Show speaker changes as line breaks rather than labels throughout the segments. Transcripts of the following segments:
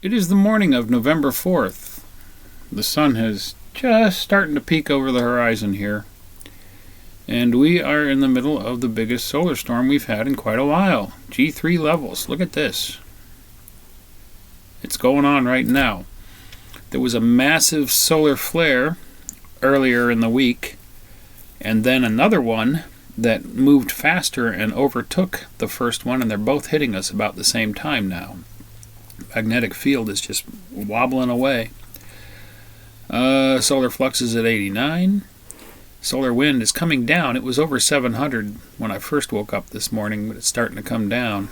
It is the morning of November 4th. The sun has just starting to peek over the horizon here. And we are in the middle of the biggest solar storm we've had in quite a while. G3 levels. Look at this. It's going on right now. There was a massive solar flare earlier in the week, and then another one that moved faster and overtook the first one, and they're both hitting us about the same time now. Magnetic field is just wobbling away. Solar flux is at 89. Solar wind is coming down. It was over 700 when I first woke up this morning, but it's starting to come down.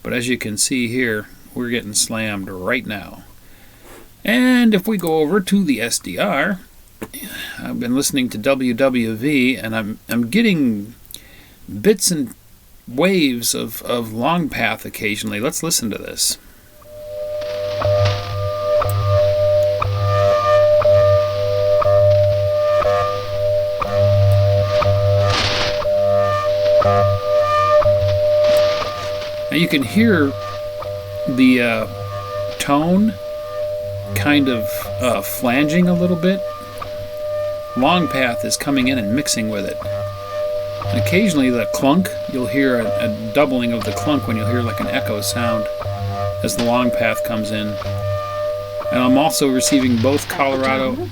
But as you can see here, we're getting slammed right now. And if we go over to the SDR, I've been listening to WWV, and I'm getting bits and waves of long path occasionally. Let's listen to this. Now you can hear the tone kind of flanging a little bit. Long path is coming in and mixing with it. And occasionally the clunk, you'll hear a doubling of the clunk when you'll hear like an echo sound as the long path comes in. And I'm also receiving both Colorado.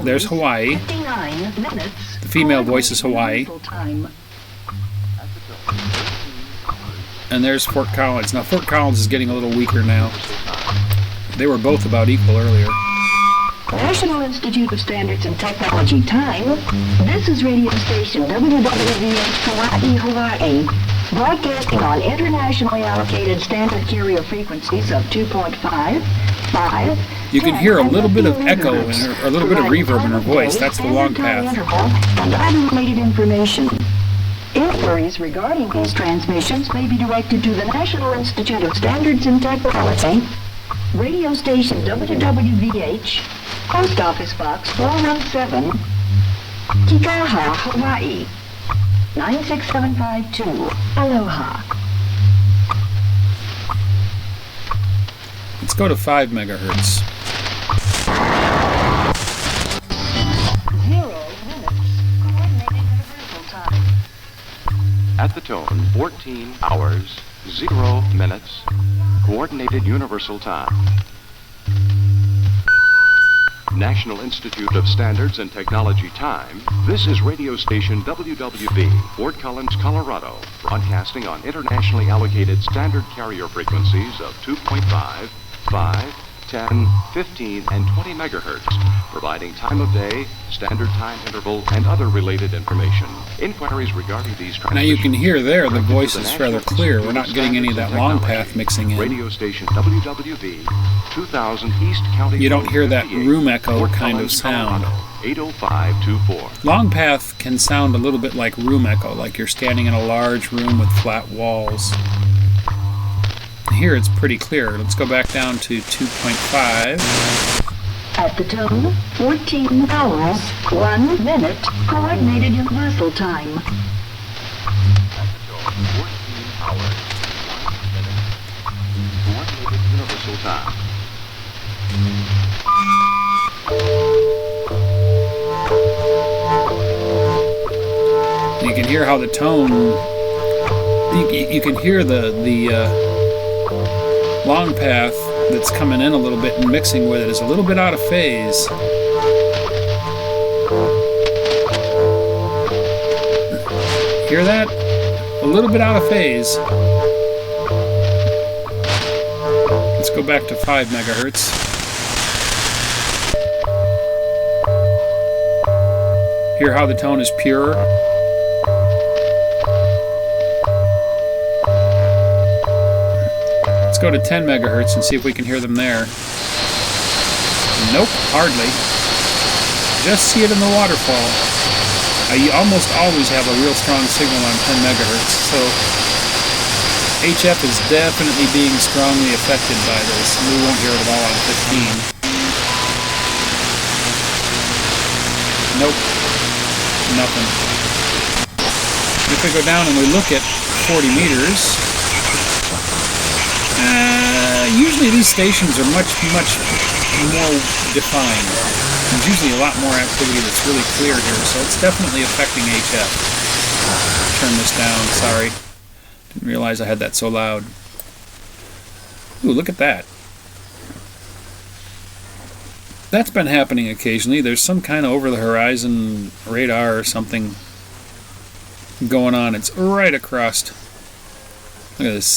There's Hawaii. The female voice is Hawaii. And there's Fort Collins. Now Fort Collins is getting a little weaker now. They were both about equal earlier.
National Institute of Standards and Technology time. This is radio station WWVH Hawaii, broadcasting on internationally allocated standard carrier frequencies of 2.5, 5.
You can hear a little bit of echo in her, or a little bit of reverb in her voice. That's the long path.
And other related information. Inquiries regarding these transmissions may be directed to the National Institute of Standards and Technology, radio station WWVH, Post Office Box 417, Kikaha, Hawaii, 96752, Aloha.
Let's go to 5 megahertz.
0 minutes, coordinated universal time.
At the tone, 14 hours, 0 minutes, coordinated universal time. National Institute of Standards and Technology time. This is radio station WWV, Fort Collins, Colorado, broadcasting on internationally allocated standard carrier frequencies of 2.5, 5, 10, 15, and 20 megahertz, providing time of day, standard time interval, and other related information. Inquiries regarding these transmissions.
Now you can hear there the voice is rather clear. We're not getting any of that long path mixing in.
Radio station WWV, 2000 East County.
You don't hear that room echo kind of sound.
80524.
Long path can sound a little bit like room echo, like you're standing in a large room with flat walls. Here it's pretty clear. Let's go back down to 2.5.
At the tone, 14 hours, 1 minute, coordinated universal time.
At the tone, 14 hours, 1 minute, coordinated universal time.
You can hear how the tone. You can hear the long path that's coming in a little bit and mixing with it is a little bit out of phase. Hear that? A little bit out of phase. Let's go back to 5 megahertz. Hear how the tone is pure? Let's go to 10 megahertz and see if we can hear them there. Nope, hardly. Just see it in the waterfall. You almost always have a real strong signal on 10 megahertz, so HF is definitely being strongly affected by this. We won't hear it at all on 15. Nope, nothing. If we go down and we look at 40 meters, usually usually these stations are much more defined. There's usually a lot more activity that's really clear here, so it's definitely affecting HF. Turn this down, sorry. Didn't realize I had that so loud. Ooh, look at that. That's been happening occasionally. There's some kind of over-the-horizon radar or something going on. It's right across. Look at this,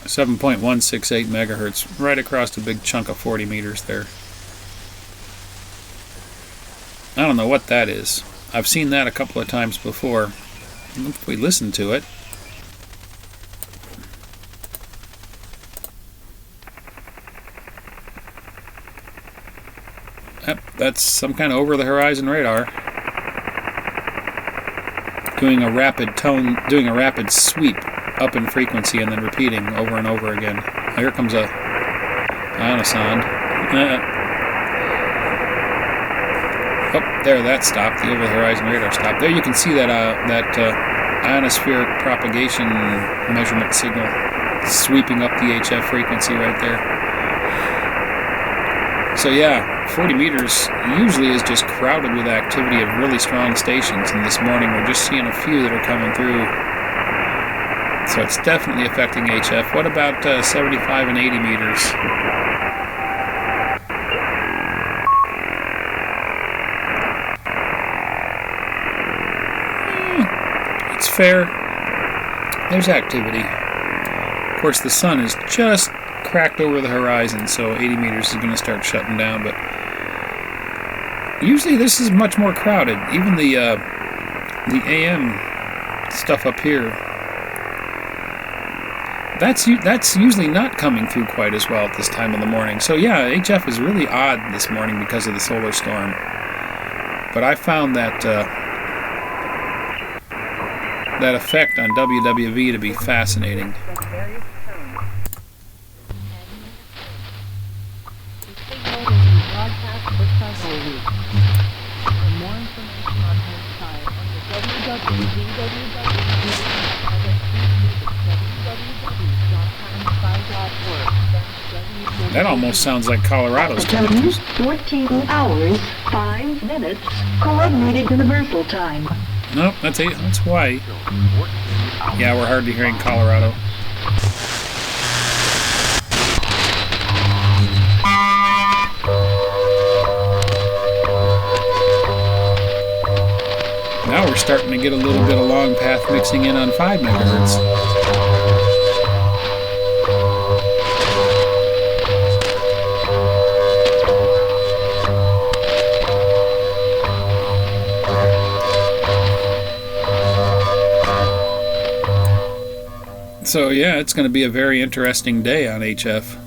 7.168 megahertz, right across a big chunk of 40 meters there. I don't know what that is. I've seen that a couple of times before. If we listen to it. Yep, that's some kind of over-the-horizon radar. Doing a rapid sweep up in frequency and then repeating over and over again. Now here comes a ionosound. Oh, there, that stopped. The over-the-horizon radar stopped. There you can see that ionospheric propagation measurement signal sweeping up the HF frequency right there. So yeah, 40 meters usually is just crowded with activity of really strong stations, and this morning we're just seeing a few that are coming through. So it's definitely affecting HF. What about 75 and 80 meters? It's fair. There's activity. Of course, the sun is just cracked over the horizon, so 80 meters is going to start shutting down, but usually this is much more crowded. Even the AM stuff up here, that's usually not coming through quite as well at this time of the morning. So yeah, HF is really odd this morning because of the solar storm. But I found that that effect on WWV to be fascinating. That almost sounds like Colorado's coming.
14 hours, 5 minutes, coordinated universal time.
Nope, that's Hawaii. Yeah, we're hardly hearing Colorado. Now we're starting to get a little bit of long path mixing in on 5 megahertz. So yeah, it's going to be a very interesting day on HF.